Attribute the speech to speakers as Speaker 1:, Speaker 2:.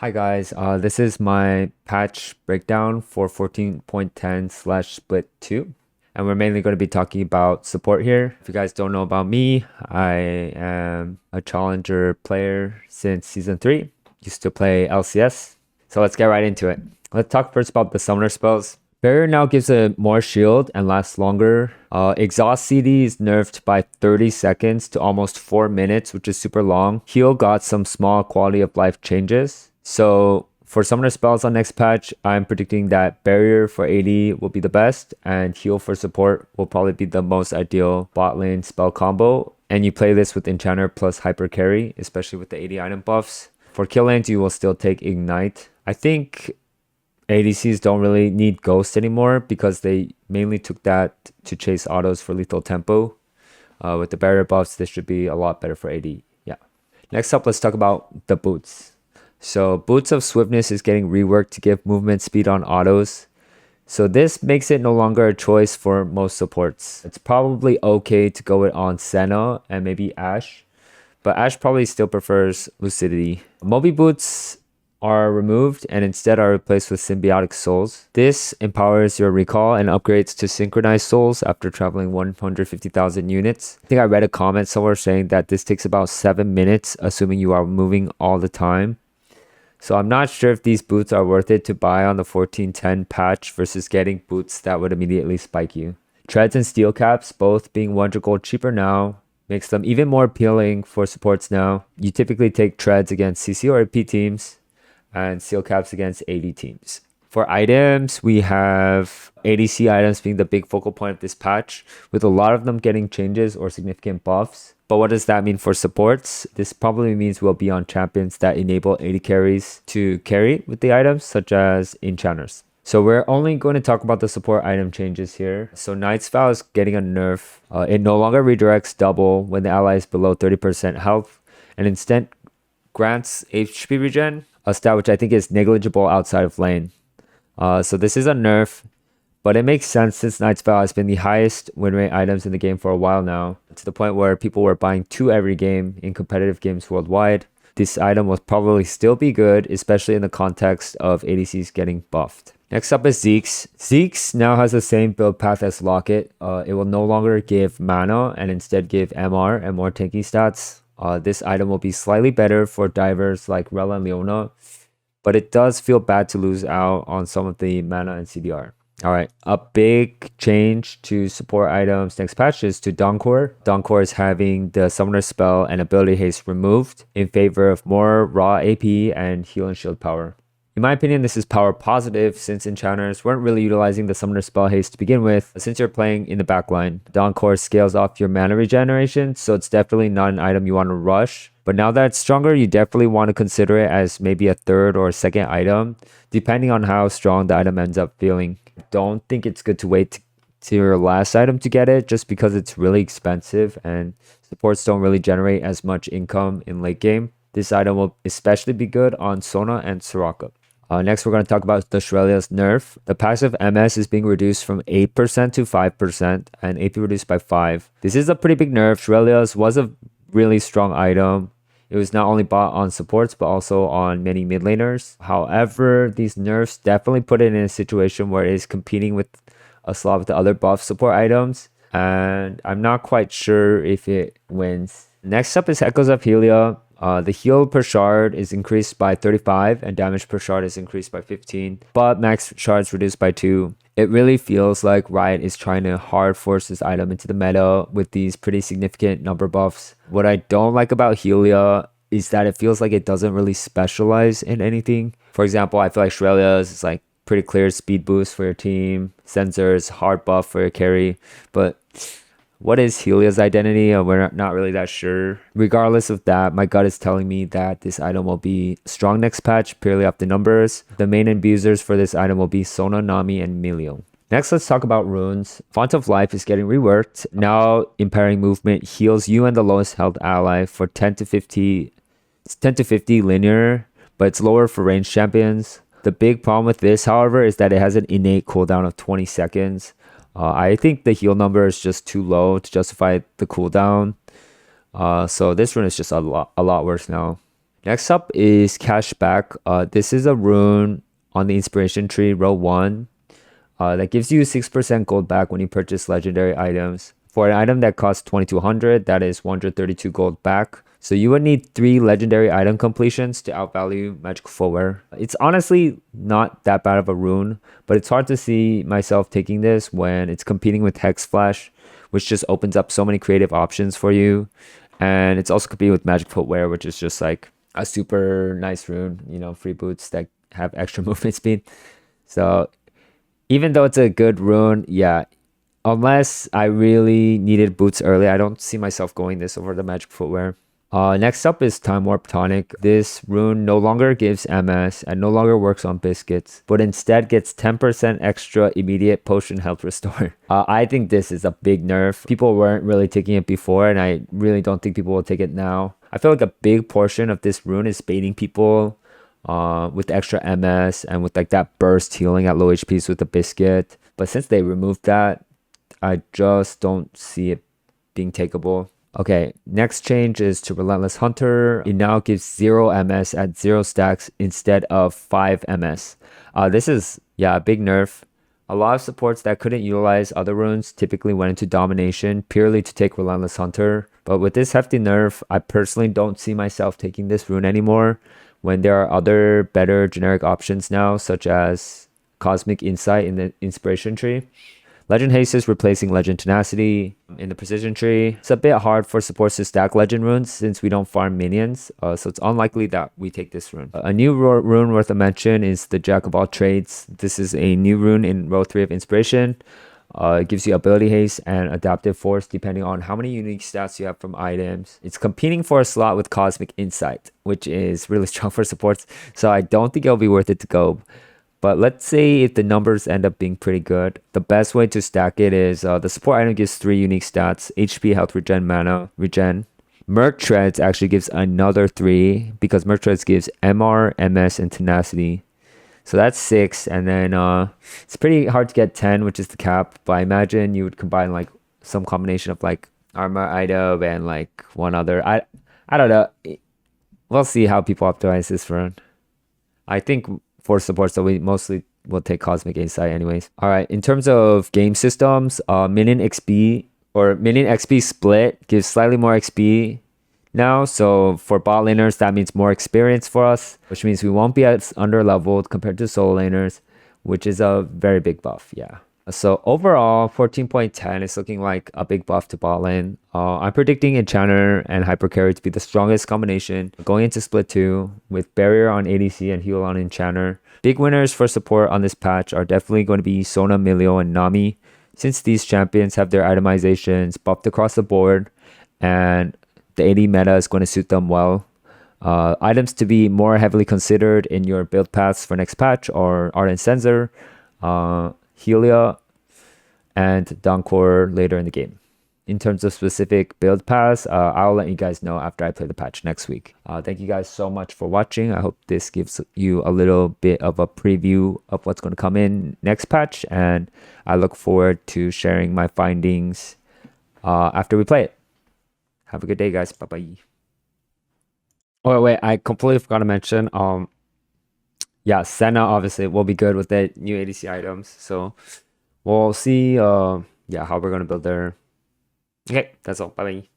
Speaker 1: Hi guys, this is my patch breakdown for 14.10/split 2. And we're mainly going to be talking about support here. If you guys don't know about me, I am a challenger player since season 3. Used to play LCS. So let's get right into it. Let's talk first about the summoner spells. Barrier now gives a more shield and lasts longer. Exhaust CD is nerfed by 30 seconds to almost 4 minutes, which is super long. Heal got some small quality of life changes. So for summoner spells on next patch, I'm predicting that Barrier for AD will be the best and Heal for support will probably be the most ideal bot lane spell combo. And you play this with Enchanter plus Hyper Carry, especially with the AD item buffs. For kill lanes, you will still take Ignite. I think ADCs don't really need Ghost anymore because they mainly took that to chase autos for lethal tempo. With the barrier buffs, this should be a lot better for AD. Yeah. Next up, let's talk about the boots. So Boots of Swiftness is getting reworked to give movement speed on autos. So this makes it no longer a choice for most supports. It's probably okay to go it on Senna and maybe Ashe, but Ashe probably still prefers Lucidity. Moby Boots are removed and instead are replaced with Symbiotic Souls. This empowers your recall and upgrades to Synchronized Souls after traveling 150,000 units. I think I read a comment somewhere saying that this takes about 7 minutes, assuming you are moving all the time. So I'm not sure if these boots are worth it to buy on the 1410 patch versus getting boots that would immediately spike you. Treads and steel caps, both being 100 gold cheaper now, makes them even more appealing for supports now. You typically take treads against CC or AP teams and steel caps against AD teams. For items, we have ADC items being the big focal point of this patch, with a lot of them getting changes or significant buffs. But what does that mean for supports? This probably means we'll be on champions that enable AD carries to carry with the items, such as enchanters. So we're only going to talk about the support item changes here. So Knight's Vow is getting a nerf. It no longer redirects double when the ally is below 30% health, and instead grants HP regen, a stat which I think is negligible outside of lane. So this is a nerf, but it makes sense since Knight's Vow has been the highest win rate items in the game for a while now, to the point where people were buying 2 every game in competitive games worldwide. This item will probably still be good, especially in the context of ADCs getting buffed. Next up is Zeke's. Zeke's now has the same build path as Locket. It will no longer give mana and instead give MR and more tanky stats. This item will be slightly better for divers like Rella and Leona, but it does feel bad to lose out on some of the mana and CDR. Alright, a big change to support items next patch is to Donkor. Donkor is having the Summoner Spell and Ability Haste removed in favor of more raw AP and heal and shield power. In my opinion, this is power positive since enchanters weren't really utilizing the Summoner Spell Haste to begin with. Since you're playing in the backline, Donkor scales off your mana regeneration, so it's definitely not an item you want to rush. But now that it's stronger, you definitely want to consider it as maybe a third or second item, depending on how strong the item ends up feeling. Don't think it's good to wait to your last item to get it, just because it's really expensive and supports don't really generate as much income in late game. This item will especially be good on Sona and Soraka. Next, we're going to talk about the Shrelia's nerf. The passive MS is being reduced from 8% to 5% and AP reduced by 5. This is a pretty big nerf. Shrelia's was a really strong item. It was not only bought on supports, but also on many mid laners. However, these nerfs definitely put it in a situation where it is competing with a slot with the other buff support items. And I'm not quite sure if it wins. Next up is Echoes of Helia. The heal per shard is increased by 35 and damage per shard is increased by 15, but max shards reduced by 2. It really feels like Riot is trying to hard force this item into the meta with these pretty significant number buffs. What I don't like about Helia is that it feels like it doesn't really specialize in anything. For example, I feel like Shrelia's is like pretty clear speed boost for your team, sensors, hard buff for your carry, but what is Helia's identity? We're not really that sure. Regardless of that, my gut is telling me that this item will be strong next patch purely off the numbers. The main abusers for this item will be Sona, Nami, and Milio. Next, let's talk about runes. Font of Life is getting reworked. Now, impairing movement heals you and the lowest health ally for 10 to 50. It's 10 to 50 linear, but it's lower for ranged champions. The big problem with this, however, is that it has an innate cooldown of 20 seconds. I think the heal number is just too low to justify the cooldown. So this rune is just a lot worse now. Next up is Cashback. This is a rune on the inspiration tree, row 1, that gives you 6% gold back when you purchase legendary items. For an item that costs 2200, that is 132 gold back. So you would need 3 legendary item completions to outvalue magic footwear. It's honestly not that bad of a rune, but it's hard to see myself taking this when it's competing with Hex Flash, which just opens up so many creative options for you. And it's also competing with magic footwear, which is just like a super nice rune, you know, free boots that have extra movement speed. So even though it's a good rune, yeah, unless I really needed boots early, I don't see myself going this over the magic footwear. Next up is Time Warp Tonic. This rune no longer gives MS and no longer works on biscuits, but instead gets 10% extra immediate potion health restore. I think this is a big nerf. People weren't really taking it before, and I really don't think people will take it now. I feel like a big portion of this rune is baiting people with extra MS and with like that burst healing at low HPs with the biscuit. But since they removed that, I just don't see it being takeable. Okay, next change is to Relentless Hunter. It now gives 0 MS at 0 stacks instead of 5 MS. This is, yeah, a big nerf. A lot of supports that couldn't utilize other runes typically went into domination purely to take Relentless Hunter. But with this hefty nerf, I personally don't see myself taking this rune anymore when there are other better generic options now, such as Cosmic Insight in the Inspiration tree. Legend Haste is replacing Legend Tenacity in the Precision tree. It's a bit hard for supports to stack Legend runes since we don't farm minions, so it's unlikely that we take this rune. A new rune worth a mention is the Jack of all trades. This is a new rune in row 3 of Inspiration. It gives you ability haste and adaptive force depending on how many unique stats you have from items. It's competing for a slot with Cosmic Insight, which is really strong for supports, so I don't think it'll be worth it to go. But let's say if the numbers end up being pretty good, the best way to stack it is the support item gives 3 unique stats: HP, health regen, mana regen. Merc Treads actually gives another 3 because Merc Treads gives MR, MS, and Tenacity. So that's 6, and then it's pretty hard to get 10, which is the cap. But I imagine you would combine like some combination of like armor item and like one other. I don't know. We'll see how people optimize this run. I think for supports, so we mostly will take Cosmic Insight anyways. All right, in terms of game systems, minion XP or minion XP split gives slightly more XP now. So for bot laners, that means more experience for us, which means we won't be as under leveled compared to solo laners, which is a very big buff. Yeah. So overall, 14.10 is looking like a big buff to bot lane. I'm predicting Enchanter and Hypercarry to be the strongest combination going into Split 2 with Barrier on ADC and Heal on Enchanter. Big winners for support on this patch are definitely going to be Sona, Milio, and Nami, since these champions have their itemizations buffed across the board and the AD meta is going to suit them well. Items to be more heavily considered in your build paths for next patch are Ardent Sensor, Helia, and Doncor later in the game. In terms of specific build paths, I'll let you guys know after I play the patch next week. Thank you guys so much for watching. I hope this gives you a little bit of a preview of what's going to come in next patch, and I look forward to sharing my findings after we play it. Have a good day, guys. Bye-bye. Oh, wait, I completely forgot to mention, yeah, Senna obviously will be good with the new ADC items. So we'll see, yeah, how we're going to build there. Okay, that's all. Bye-bye.